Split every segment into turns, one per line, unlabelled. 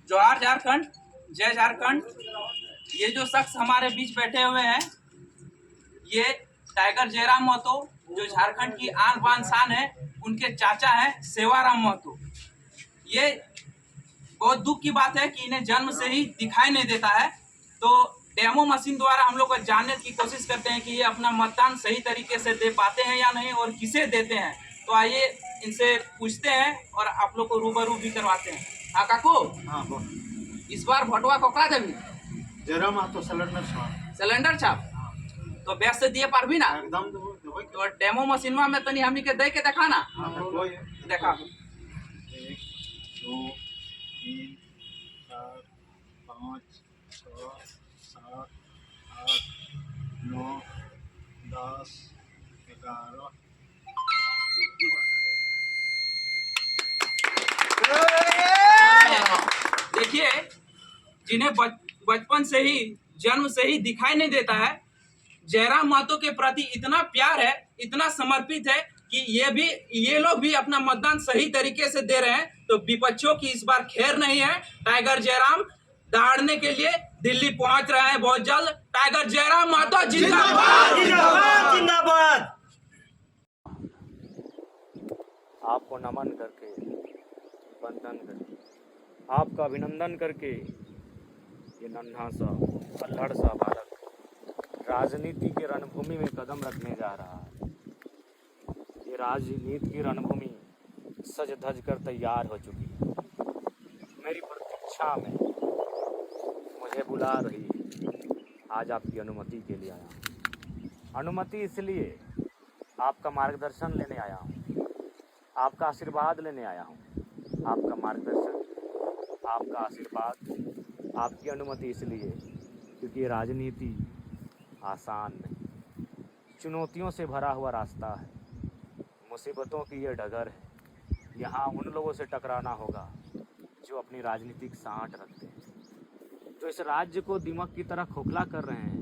जोहार झारखंड, जय झारखंड। ये जो शख्स हमारे बीच बैठे हुए हैं, ये टाइगर जयराम महतो, जो झारखंड की आन बान शान है, उनके चाचा हैं सेवाराम महतो। ये बहुत दुख की बात है कि इन्हें जन्म से ही दिखाई नहीं देता है। तो डेमो मशीन द्वारा हम लोग को जानने की कोशिश करते हैं कि ये अपना मतदान सही तरीके से दे पाते हैं या नहीं और किसे देते हैं। तो आइए इनसे पूछते हैं और आप लोग को रूबरू भी करवाते हैं। हाँ काकू,
हाँ बोल।
इस बार भटवा कोकरा देवी
जरा मा तो सिलेंडर छाप
सिलेंडर छाप तो बैस से दिए पारबी ना।
एकदम देबो
तो डेमो मशीनवा में तनी हमनी के दे के देखा ना।
हाँ कोई
देखा
1 2 3 4 5 6 7 8 9 10 11
देखिए, जिन्हें बचपन से ही जन्म से ही दिखाई नहीं देता है, जयराम महतो के प्रति इतना प्यार है, इतना समर्पित है कि ये लोग भी अपना मतदान सही तरीके से दे रहे हैं। तो विपक्षियों की इस बार खैर नहीं है। टाइगर जयराम दहाड़ने के लिए दिल्ली पहुंच रहे हैं बहुत जल्द। टाइगर जयराम महतो जिंदाबाद
जिंदाबाद जिंदाबाद।
आपको नमन करके, वंदन करके, आपका अभिनंदन करके ये नन्हा सा अल्हड़ सा बालक राजनीति के रणभूमि में कदम रखने जा रहा है। ये राजनीति की रणभूमि सज धज कर तैयार हो चुकी है। मेरी प्रतीक्षा में मुझे बुला रही है। आज आपकी अनुमति के लिए आया हूँ। अनुमति इसलिए आपका मार्गदर्शन लेने आया हूँ, आपका आशीर्वाद लेने आया हूँ। आपका मार्गदर्शन, आपका आशीर्वाद, आपकी अनुमति इसलिए क्योंकि राजनीति आसान नहीं, चुनौतियों से भरा हुआ रास्ता है, मुसीबतों की ये डगर है। यहाँ उन लोगों से टकराना होगा जो अपनी राजनीतिक सांठ रखते हैं, जो इस राज्य को दिमाग की तरह खोखला कर रहे हैं,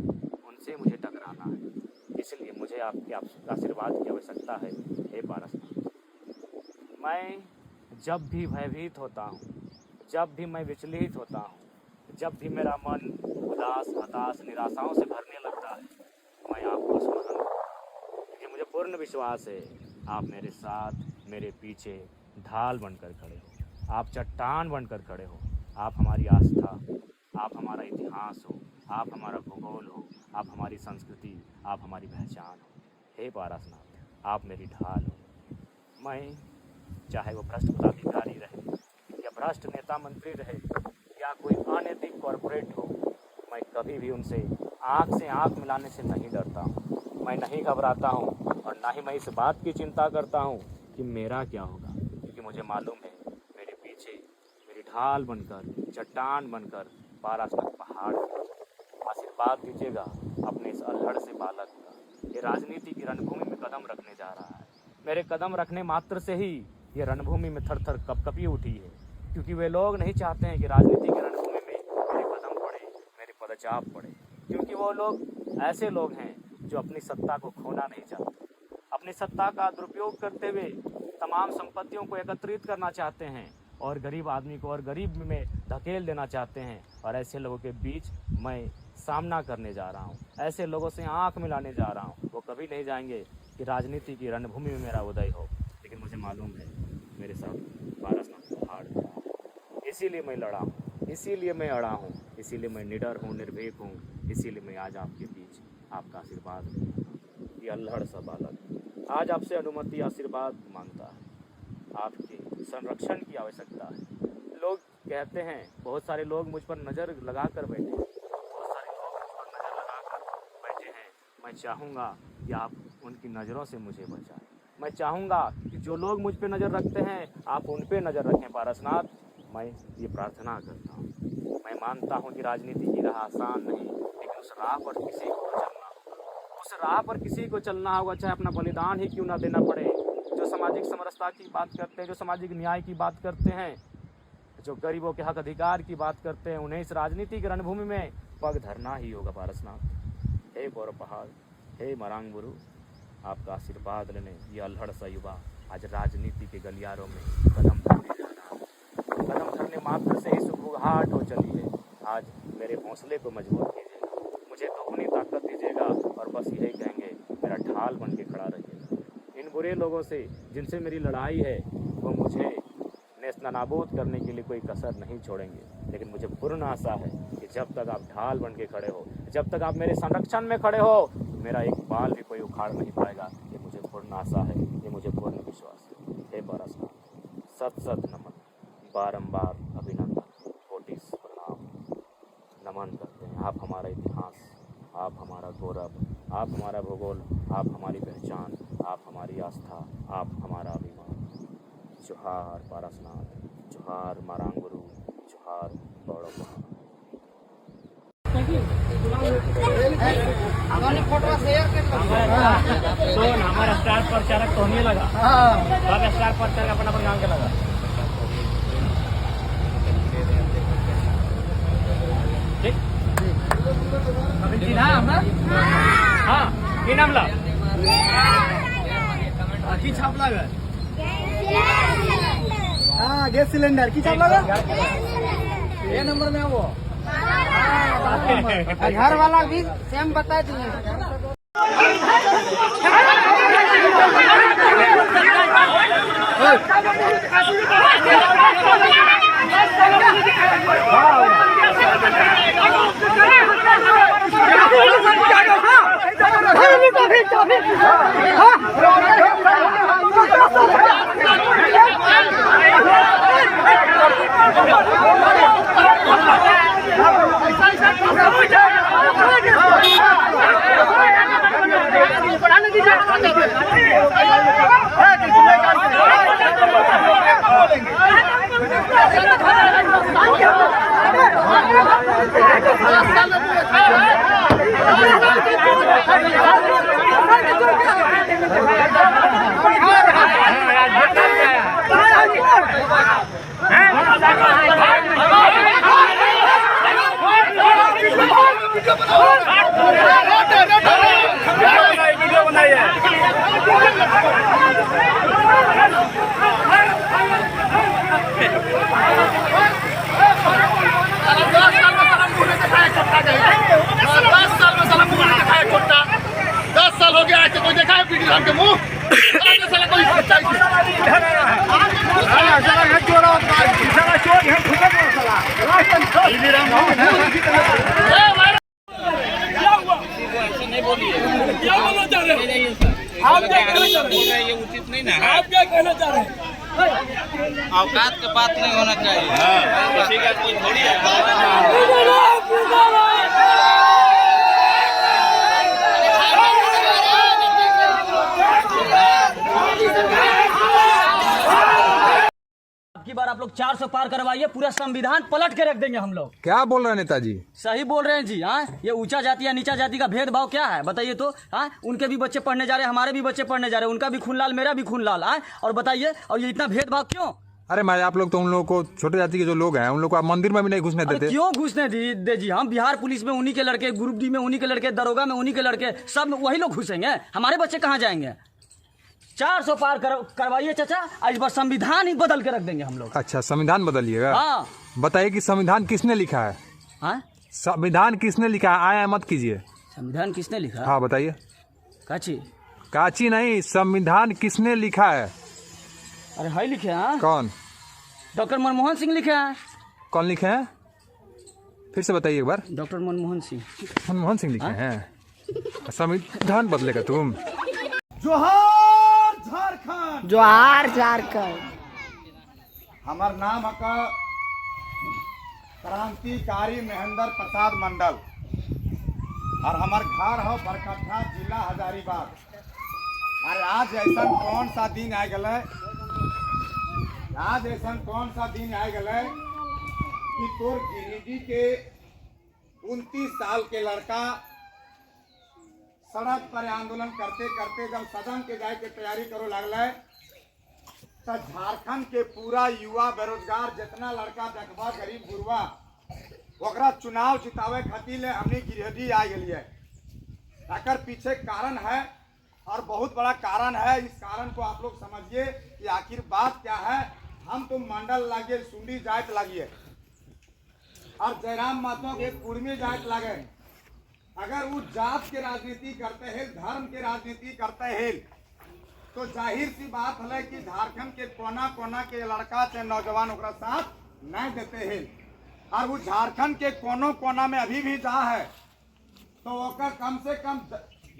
उनसे मुझे टकराना है। इसलिए मुझे आपके आशीर्वाद की आवश्यकता है। हे पारसनाथ, मैं जब भी भयभीत होता हूँ, जब भी मैं विचलित होता हूँ, जब भी मेरा मन उदास, हताश, निराशाओं से भरने लगता है, मैं आपको स्मरण क्योंकि मुझे पूर्ण विश्वास है आप मेरे साथ, मेरे पीछे ढाल बनकर खड़े हो, आप चट्टान बनकर खड़े हो। आप हमारी आस्था, आप हमारा इतिहास हो, आप हमारा भूगोल हो, आप हमारी संस्कृति, आप हमारी पहचान हो। हे पारसनाथ, आप मेरी ढाल हो। मैं चाहे वो भ्रष्ट पदाधिकारी रहे या भ्रष्ट नेता मंत्री रहे या कोई अनैतिक कॉरपोरेट हो, मैं कभी भी उनसे आँख से आँख मिलाने से नहीं डरता हूँ। मैं नहीं घबराता हूँ और ना ही मैं इस बात की चिंता करता हूँ कि मेरा क्या होगा, क्योंकि मुझे मालूम है मेरे पीछे मेरी ढाल बनकर, चट्टान बनकर पारसनाथ पहाड़ आशीर्वाद दीजिएगा अपने इस अल्हड़ से बालक का। ये राजनीति की रणभूमि में कदम रखने जा रहा है। मेरे कदम रखने मात्र से ही ये रणभूमि में थर थर कपकपी उठी है, क्योंकि वे लोग नहीं चाहते हैं कि राजनीति की रणभूमि में मेरे कदम पड़े, मेरे पदचाप पड़े, क्योंकि वो लोग ऐसे लोग हैं जो अपनी सत्ता को खोना नहीं चाहते, अपनी सत्ता का दुरुपयोग करते हुए तमाम संपत्तियों को एकत्रित करना चाहते हैं और गरीब आदमी को और गरीब में धकेल देना चाहते हैं। और ऐसे लोगों के बीच मैं सामना करने जा रहा हूँ, ऐसे लोगों से आँख मिलाने जा रहा हूँ। वो कभी नहीं जाएंगे कि राजनीति की रणभूमि में मेरा उदय हो, लेकिन मुझे मालूम है मेरे साथ पारसनाथ पहाड़ है। इसीलिए मैं लड़ा हूँ, इसीलिए मैं अड़ा हूँ, इसीलिए मैं निडर हूँ, निर्भीक हूँ, इसीलिए मैं आज आपके बीच आपका आशीर्वाद लेता। ये अल्हड़ सा बालक आज आपसे अनुमति, आशीर्वाद मांगता है। आपके संरक्षण की आवश्यकता है। लोग कहते हैं, बहुत सारे लोग मुझ पर नज़र लगा कर बैठे हैं, बहुत सारे लोग मुझ पर नज़र लगा कर बैठे हैं। मैं चाहूँगा कि आप उनकी नज़रों से मुझे बचाएं। मैं चाहूँगा कि जो लोग मुझ पे नज़र रखते हैं, आप उन पे नज़र रखें पारसनाथ। मैं ये प्रार्थना करता हूँ। मैं मानता हूँ कि राजनीति की राह आसान नहीं, लेकिन उस राह पर किसी को चलना होगा, उस राह पर किसी को चलना होगा, चाहे अपना बलिदान ही क्यों ना देना पड़े। जो सामाजिक समरसता की बात करते हैं, जो सामाजिक न्याय की बात करते हैं, जो गरीबों के हक अधिकार की बात करते हैं, उन्हें इस राजनीति की रणभूमि में पग धरना ही होगा पारसनाथ। हे गौरव पहाड़, हे मरांग गुरु, आपका आशीर्वाद लेने ये अल्हड़ सा युवा आज राजनीति के गलियारों में कदम धरने जा रहा है। कदम धरने मात्र से ही सुबह हाँ तो चलिए, आज मेरे हौसले को मजबूत कीजिएगा, मुझे दोगुनी ताकत दीजिएगा और बस यही कहेंगे, मेरा ढाल बन के खड़ा रहिएगा। इन बुरे लोगों से जिनसे मेरी लड़ाई है वो मुझे नेस्तनाबूद करने के लिए कोई कसर नहीं छोड़ेंगे, लेकिन मुझे पूर्ण आशा है कि जब तक आप ढाल बन के खड़े हो, जब तक आप मेरे संरक्षण में खड़े हो, मेरा एक बाल भी कोई उखाड़ नहीं पाएगा। ये मुझे पूर्ण आशा है, ये मुझे पूर्ण विश्वास है। हे पारसनाथ, सत सत नमन, बारंबार अभिनंदन, कोटि प्रणाम, नमन करते हैं। आप हमारा इतिहास, आप हमारा गौरव, आप हमारा भूगोल, आप हमारी पहचान, आप हमारी आस्था, आप हमारा अभिमान। जोहार पारसनाथ, जोहार मारांग गुरु, जोहार गौरव। हमारा स्टार प्रचारक तो होने लगा, स्टार प्रचारक अपना गाँव के लगा। हाँ, की नाम ला की छाप लगा?
हाँ, गैस सिलेंडर की छाप लगा?
ये नंबर में वो
घर वाला भी सेम बता दिए।
औकात की बात नहीं होना चाहिए। किसी का कोई थोड़ी है।
की बार आप लोग 400 पार करवाइए, पूरा संविधान पलट के रख देंगे हम लोग।
क्या बोल रहे हैं नेताजी?
सही बोल रहे हैं जी। हाँ, ये ऊंचा जाति या नीचा जाति का भेदभाव क्या है बताइए तो। हाँ, उनके भी बच्चे पढ़ने जा रहे हैं, हमारे भी बच्चे पढ़ने जा रहे हैं, उनका भी खून लाल, मेरा भी खून लाल। हाँ, और बताइए, और ये इतना भेदभाव क्यों?
अरे भाई, आप लोग तो उन लोगों को, छोटे जाति के जो लोग हैं, उन लोग को आप मंदिर में भी नहीं घुसने देते।
क्यों घुसने दे जी? हम बिहार पुलिस में उन्हीं के लड़के, ग्रुप डी में उन्हीं के लड़के, दरोगा में उन्हीं के लड़के, सब वही लोग घुसेंगे। हमारे बच्चे कहाँ जाएंगे? 400 पार करवाइए चाचा, इस बार संविधान ही बदल के रख देंगे हम लोग।
अच्छा, संविधान बदलिएगा?
हाँ।
बताइए कि संविधान किसने लिखा है?
हाँ,
संविधान किसने लिखा है? आया मत कीजिए।
संविधान किसने लिखा?
हाँ बताइए।
काची
काची नहीं, संविधान किसने लिखा है?
अरे हाई लिखे हैं।
कौन?
डॉक्टर मनमोहन सिंह लिखे हैं।
कौन लिखे हैं? फिर से बताइए एक बार।
डॉक्टर मनमोहन सिंह।
मनमोहन सिंह लिखे हैं। संविधान बदलेगा तुम?
जोहार झारखंड,
जोहार झारखंड।
हमार नाम है क्रांतिकारी महेंद्र प्रसाद मंडल और हमार घर है बरकट्ठा, जिला हजारीबाग। और आज ऐसा कौन सा दिन आ गए, आज ऐसा कौन सा दिन आ गए कि तोर गिरिडीह के 29 साल के लड़का सड़क पर आंदोलन करते करते जब सदन के जाए के तैयारी करो लगल, तो झारखंड के पूरा युवा बेरोजगार जितना लड़का देखबा गरीब गुरुआ ओकरा चुनाव जितावे खातिर हमने गिरिडीह आ गए। एकर पीछे कारण है और बहुत बड़ा कारण है। इस कारण को आप लोग समझिए कि आखिर बात क्या है। हम तो मंडल लागिए, सुंडी जात लागिए, और जयराम महतो के कुर्मी जात लगे। अगर वो जात के राजनीति करते हैं, धर्म के राजनीति करते हैं, तो जाहिर सी बात है कि झारखंड के कोना कोना के लड़का से नौजवान ओकरा साथ नहीं देते हैं। और वो झारखंड के कोनो कोना में अभी भी जा है तो ओकर कम से कम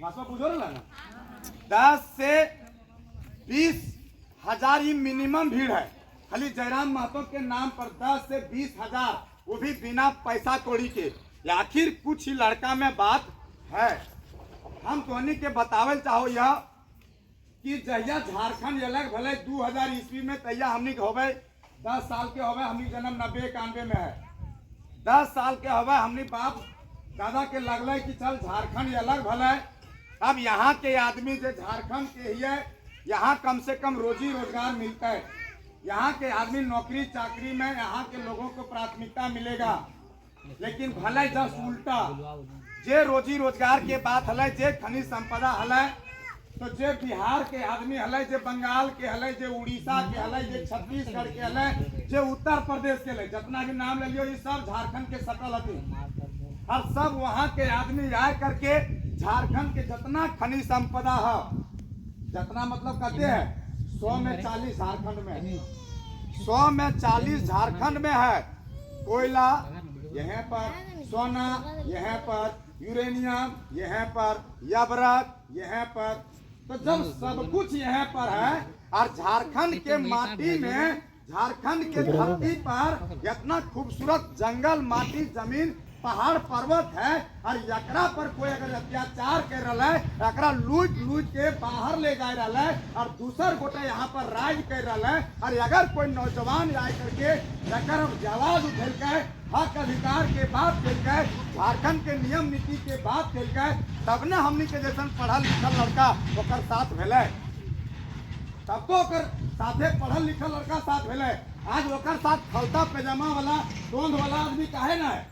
बुझो ना 10 से 20 हजार ही मिनिमम भीड़ है खाली जयराम महतो के नाम पर। 10 से 20 हजार, वो भी बिना पैसा कौड़ी के। आखिर कुछ ही लड़का में बात है। हम तोहनी के बतावल चाहो यह कि जहिया झारखंड अलग भले 2000 ईस्वी में तैया हमनी के होवे 10 साल के होवे। हमनी जन्म 90-91 में है। 10 साल के होवे हमनी बाप दादा के लगल कि चल झारखंड अलग भले। अब यहाँ के आदमी जो झारखंड के ही है, यहाँ कम से कम रोजी रोजगार मिलता है। यहाँ के आदमी नौकरी चाकरी में यहाँ के लोगों को प्राथमिकता मिलेगा। लेकिन भले जस उल्टा जे रोजी रोजगार के बात हले, जे खनिज संपदा हले, तो जे बिहार के आदमी हले, जे बंगाल के हले, जे उड़ीसा के हले, जे छत्तीसगढ़ के हले, जे उत्तर प्रदेश के हले, जितना भी नाम ले लियो ये सब झारखंड के सकल हथे। और सब वहाँ के आदमी आए करके झारखंड के जितना खनिज संपदा है, जितना मतलब कहते हैं 100 में 40 झारखंड में है, 100 में 40 झारखंड में है। कोयला यहाँ पर, सोना यहाँ पर, यूरेनियम यहाँ पर, यबरक यहाँ पर, तो जब सब कुछ यहाँ पर है और झारखंड के माटी में, झारखंड के धरती पर इतना खूबसूरत जंगल, माटी, जमीन, पहाड़ पर्वत है और एकरा पर कोई अगर अत्याचार कर रहा है, एकरा लूट लूट के बाहर ले जा रहा है और दूसर गोटे यहाँ पर राज कर रहा है। और अगर कोई नौजवान आए करके एकर आवाज उठल के, हक अधिकार के बात कल के, झारखंड के नियम नीति के बात कल के, तब न हमनी के जैसन पढ़ल लिखल लड़का ओकर साथ भेले। तब तो ओकर साथे पढ़ल लिखल लड़का साथ भेले। आज ओकर साथ खलता पैजामा वाला, टोंद वाला आदमी काहे ना है?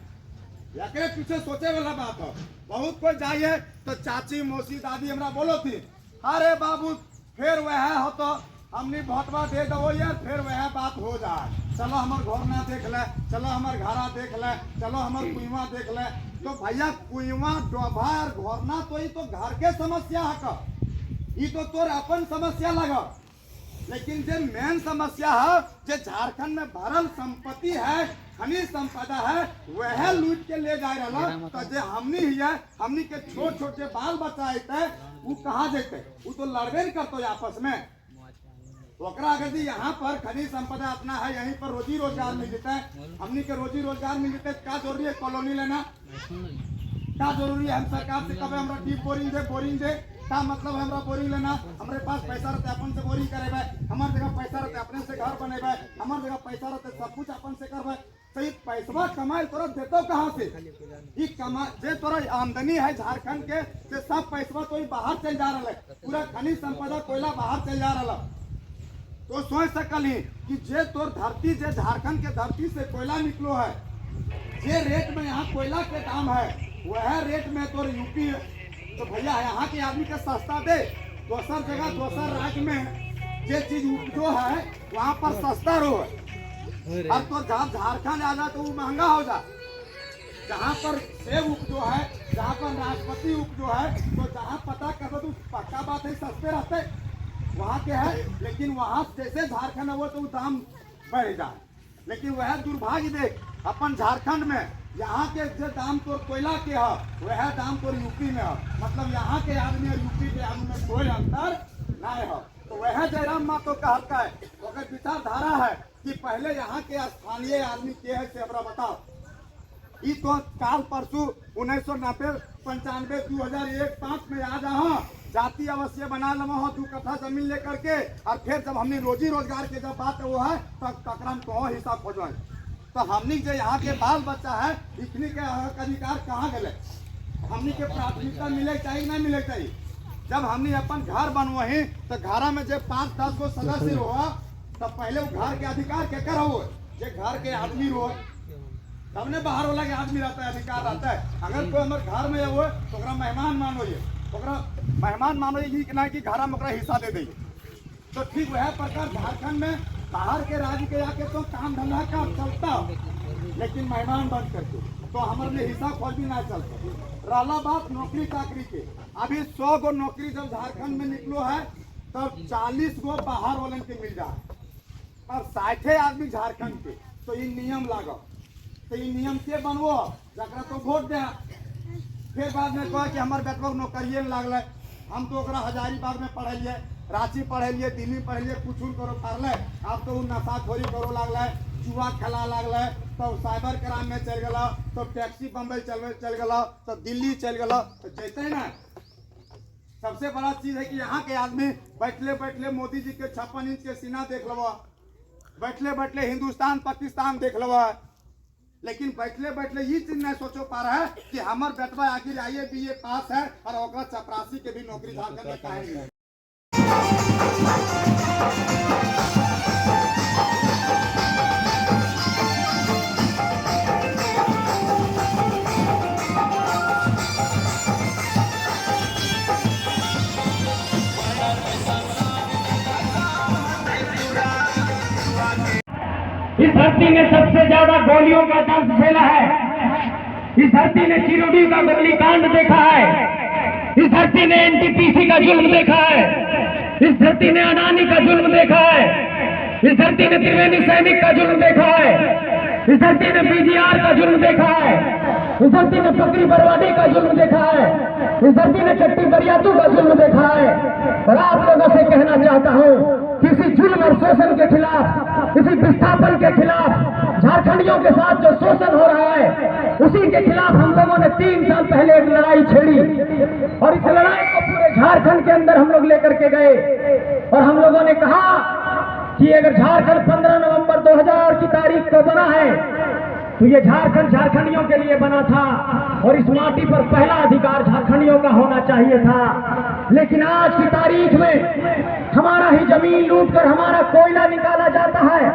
एकरे पीछे सोचे वाला बात है। बहुत कोई जाइए तो चाची, मौसी, दादी हमरा बोलो थी, अरे बाबू फिर वह हो तो हमने भोटवा दे दो यार, फिर वह बात हो जाए। चलो हमार घर ना देख ले, चलो हमार घरा देख ले, चलो हमार कुइवा देख ले। तो भैया कुइवा, डोभा और घरना तो ये तो घर के समस्या है, ये तो तोर अपन समस्या लगा। लेकिन जो मेन समस्या है, जो झारखंड में भरल संपत्ति है, खनिज संपदा है, वह लूट के ले जा रहा। तो जो हमनी ही है, हमनी के छोट छोटे बाल बच्चा है, वो कहाँ जेते? वो तो लड़बे नहीं करते आपस में। ओकरा अगर यहाँ पर खनिज संपदा अपना है, यहीं पर रोजी रोजगार मिल जाता है, हमनी के रोजी रोजगार मिल जाता है। क्या जरूरी है कॉलोनी लेना? क्या जरूरी है हम सरकार से कभी हमरा डीप बोरिंग दे, बोरिंग दे? क्या मतलब हमरा बोरिंग लेना? हमारे पास पैसा रहते अपन से बोरिंग करेबे, हमारे जगह पैसा रहते अपने से घर बनेबे, हमारे जगह पैसा रहते सब कुछ अपन से करबे। तो ये पैसा कमाई तोरा देतो कहाँ से? ये कमा जे तोरा आमदनी है झारखंड के, से सब पैसा तो बाहर चल जा रहा है। पूरा खनिज संपदा कोयला बाहर चल जा रहा। तो सोच सकली कि जे तोर धरती, जे झारखंड के धरती से कोयला निकलो है, जे रेट में यहाँ कोयला के दाम है, वह रेट में तोर यूपी, तो भैया यहाँ के आदमी के सस्ता दे। दोसर जगह, दोसर राज्य में जे चीज उपजो है वहाँ पर सस्ता रो है। अब तो जहाँ झारखंड आ जा तो वो महंगा हो जा। जहाँ पर सेब उपजो है, जहाँ पर नाशपाती उपजो है, तो जहाँ पता कर तो पक्का बात है सस्ते रहते वहाँ के है। लेकिन वहाँ जैसे झारखंड है वो तो दाम बढ़ जाए। लेकिन वह दुर्भाग्य देख अपन झारखंड में, यहाँ के जो दाम तो कोयला के है, वह दाम तो यूपी में है। मतलब यहाँ के आदमी और यूपी के आदमी में कोई अंतर नहीं है। तो वह जयराम महतो कहता है, अगर विचारधारा है कि पहले यहाँ के स्थानीय आदमी के है से हमरा बताओ। ये तो काल परसों 1990, 95, 2001, 5 में आ जा जाति अवश्य बना लमा हो 2 कट्ठा जमीन लेकर के। और फिर जब हमने रोजी रोजगार के जब बात वो है तब तकराम को हिसाब खोजवाए। तो हमनी जो यहाँ के बाल बच्चा है, इतनी के अधिकार कहाँ गए? हमनी के प्राथमिकता मिले चाहिए नहीं मिले चाहिए? जब हमने अपन घर बनवाही तो घर में जो 5-10 गो सदस्य रहो, तब पहले वो घर के अधिकार के कर हो, जे घर के आदमी रहो, तब ने बाहर वाला के आदमी रहता है, अधिकार रहता है। अगर कोई हमारे घर में हो तो मेहमान मानो, ये मेहमान मानो ये कि घर में हिस्सा दे दी। तो ठीक वह प्रकार झारखंड में बाहर के राज्य के आके तो काम धंधा का चलता, लेकिन मेहमान बन करके तो हमारे लिए हिसाब खोज भी ना चलता। रहा बात नौकरी चाकरी के, अभी 100 गो नौकरी जब झारखंड में निकलो है तब 40 गो बाहर वाले के मिल जाए और 60 आदमी झारखंड के। तो ये नियम लागो, तो ये नियम के बनवो जरा तो वोट दे। फिर बाद में कहे कि हमारे बेटवा नौकरिए में लागल, हम तो हजारीबाग में पढ़लिए, रांची पढ़लिए, दिल्ली पढ़लिए, कुछ करो पारल, अब तो नशाखोरी करो लागल, जुआ खेला लागल, तो साइबर क्राइम में चल गला, तो टैक्सी बम्बई चल गला, तो दिल्ली चल गला, तो जैसे ना। सबसे बड़ा चीज है कि यहाँ के आदमी बैठले बैठले मोदी जी के 56 इंच के सीना देख लो, बैठले बैठले हिंदुस्तान पाकिस्तान देख लो, लेकिन बैठले बैठले ये चीज नहीं सोचो पा रहा है कि हमार बेटवा आखिर IAS BA पास है और ओकरा चपरासी के भी नौकरी झारखंड में काहे नहीं।
इस धरती ने सबसे ज्यादा गोलियों का दर्द झेला है। इस धरती ने चिरोडी का गोलीकांड देखा है। इस धरती ने NTPC का जुल्म देखा है। इस धरती ने अडानी का जुल्म देखा है। इस धरती ने त्रिवेणी सैनिक का जुल्म देखा है। इस धरती ने BGR का जुल्म देखा है। इस धरती ने बकरी बर्बादी का जुल्म देखा है। इस धरती ने चट्टी बरियातू का जुल्म देखा है। और आप लोगों से कहना चाहता हूँ, किसी जुल्म और शोषण के खिलाफ, किसी विस्थापन के खिलाफ, झारखंडियों के साथ जो शोषण हो रहा है उसी के खिलाफ हम लोगों ने 3 साल पहले एक लड़ाई छेड़ी और इस लड़ाई को पूरे झारखंड के अंदर हम लोग लेकर के गए और हम लोगों ने कहा कि अगर झारखंड 15 नवंबर 2000 की तारीख को बना है तो ये झारखंड झारखंडियों के लिए बना था और इस माटी पर पहला अधिकार झारखंडियों का होना चाहिए था। लेकिन आज की तारीख में हमारा ही जमीन लूट कर हमारा कोयला निकाला जाता है।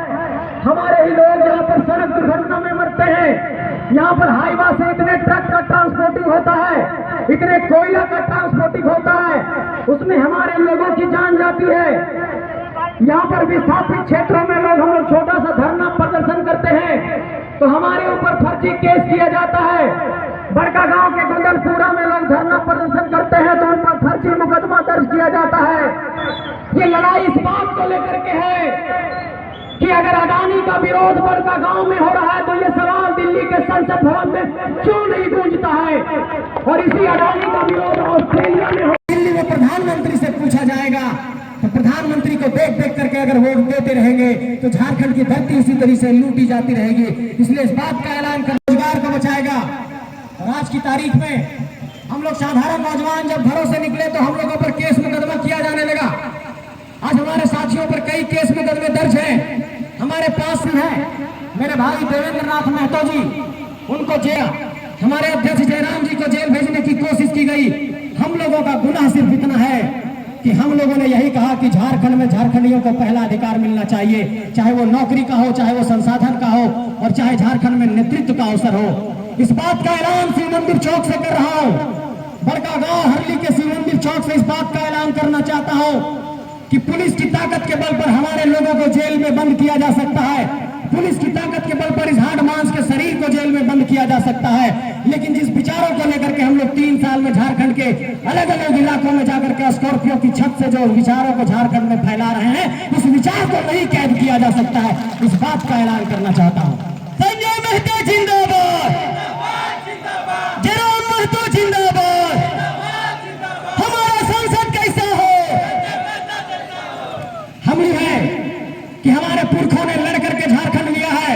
हमारे ही लोग यहाँ पर सड़क दुर्घटना में मरते हैं। यहाँ पर हाईवा से इतने ट्रक का ट्रांसपोर्टिंग होता है, इतने कोयला का ट्रांसपोर्टिंग होता है, उसमें हमारे लोगों की जान जाती है। यहाँ पर विस्थापित क्षेत्रों में लोग हम लोग छोटा सा धरना प्रदर्शन करते हैं तो हमारे ऊपर फर्जी केस किया जाता है। बड़का गांव के गुंडलपुरा में लोग धरना प्रदर्शन करते हैं तो उन पर फर्जी मुकदमा दर्ज किया जाता है। ये लड़ाई इस बात को लेकर के है कि अगर अडानी का विरोध बड़का गांव में हो रहा है तो ये सवाल दिल्ली के संसद भवन में क्यों नहीं गूंजता है? और इसी अडानी का विरोध ऑस्ट्रेलिया में हो, दिल्ली में प्रधानमंत्री से पूछा जाएगा तो प्रधानमंत्री को देख देख करके अगर वोट देते रहेंगे तो झारखंड की धरती इसी तरह से लूटी जाती रहेगी। इसलिए इस बात का ऐलान कर रोजगार को बचाएगा। और आज की तारीख में हम लोग साधारण नौजवान जब घरों से निकले तो हम लोगों पर केस मुकदमा किया जाने लगा। आज हमारे साथियों पर कई केस मुकदमे दर्ज हैं। हमारे पास है मेरे भाई देवेंद्र नाथ महतो जी, उनको जेल, हमारे अध्यक्ष जयराम जी को जेल भेजने की कोशिश की गई। हम लोगों का गुनाह सिर्फ इतना है कि हम लोगों ने यही कहा कि झारखंड में झारखंडियों को पहला अधिकार मिलना चाहिए, चाहे वो नौकरी का हो, चाहे वो संसाधन का हो और चाहे झारखंड में नेतृत्व का अवसर हो। इस बात का ऐलान शिव मंदिर चौक से कर रहा हूँ। बड़का गांव हरली के शिव मंदिर चौक से इस बात का ऐलान करना चाहता हूँ कि पुलिस की ताकत के बल पर हमारे लोगों को जेल में बंद किया जा सकता है। पुलिस की ताकत के बल पर इस हाड़ मांस के शरीर को जेल में बंद किया जा सकता है। लेकिन जिस विचारों को लेकर के हम लोग 3 साल में झारखंड के अलग अलग इलाकों में जाकर के स्कॉर्पियो की छत से जो विचारों को झारखंड में फैला रहे हैं, उस विचार को नहीं कैद किया जा सकता है। इस बात का ऐलान करना चाहता हूँ। संजय महतो जिंदाबाद, जयराम महतो जिंदाबाद। हमारा संसद कैसा हो? हम है कि हमारे पुरखों ने लड़ करके झारखंड लिया है।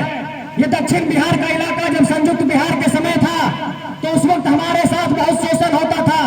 ये दक्षिण बिहार का इलाका जब संयुक्त बिहार के समय था तो उस वक्त हमारे साथ बहुत शोषण होता था।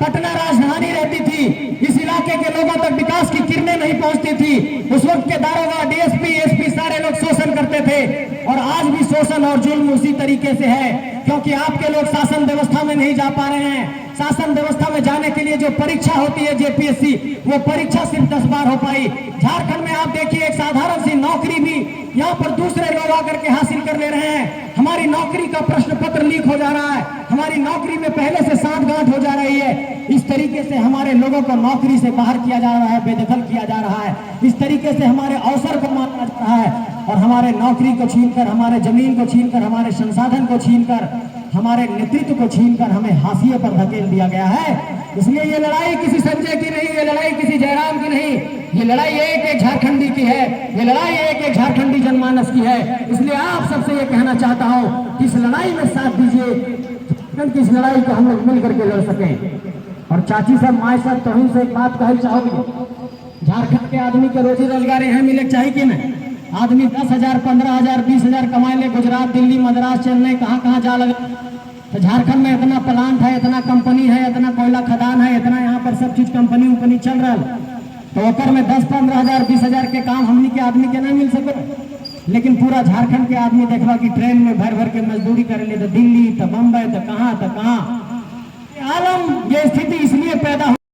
पटना राजधानी रहती थी, इस इलाके के लोगों तक विकास की किरणें नहीं पहुंचती थी। उस वक्त के दारोगा, DSP, SP सारे लोग शोषण करते थे और आज भी शोषण और जुल्म उसी तरीके से है, क्योंकि आपके लोग शासन व्यवस्था में नहीं जा पा रहे हैं। शासन व्यवस्था में जाने के लिए जो परीक्षा होती है JPSC, वो परीक्षा सिर्फ 10 बार हो पाई। झारखंड में आप देखिए एक साधारण सी नौकरी भी यहाँ पर दूसरे लोग आकर के हासिल कर ले रहे हैं। हमारी नौकरी का प्रश्न पत्र लीक हो जा रहा है, हमारी नौकरी में पहले से सांठगांठ हो जा रही है। इस तरीके से हमारे लोगों को नौकरी से बाहर किया जा रहा है, बेदखल किया जा रहा है। इस तरीके से हमारे अवसर को माना जा रहा है। और हमारे नौकरी को छीनकर, हमारे जमीन को छीनकर, हमारे संसाधन को छीनकर, हमारे नेतृत्व को छीनकर हमें हाशिए पर धकेल दिया गया है। इसलिए ये लड़ाई किसी संजय की नहीं, ये लड़ाई किसी जयराम की नहीं, ये लड़ाई एक झारखंडी की है, ये लड़ाई एक झारखंडी जनमानस की है। इसलिए आप सबसे ये कहना चाहता हूँ कि इस लड़ाई में साथ दीजिए, क्योंकि इस लड़ाई को हम लोग मिल करके लड़ सकें। और चाची साहब, माए साहब, तुम से एक बात कहना चाहोगे, झारखंड के आदमी के रोजी रोजगार यहाँ मिले चाहिए कि नहीं? आदमी 10,000, 15,000, 20,000 कमाए ले, गुजरात, दिल्ली, मद्रास, चेन्नई, कहाँ जा लगे। तो झारखंड में इतना प्लांट है, इतना कंपनी है, इतना कोयला खदान है, इतना यहाँ पर सब चीज कंपनी उम्पनी चल रहा है, तो ओकर में 10-15,000, 20,000 के काम हमनी के आदमी के नहीं मिल सके। लेकिन पूरा झारखंड के आदमी देखवा कि ट्रेन में भर भर के मजदूरी करे ले, तो दिल्ली, तो बम्बई, तो कहाँ आलम। ये स्थिति इसलिए पैदा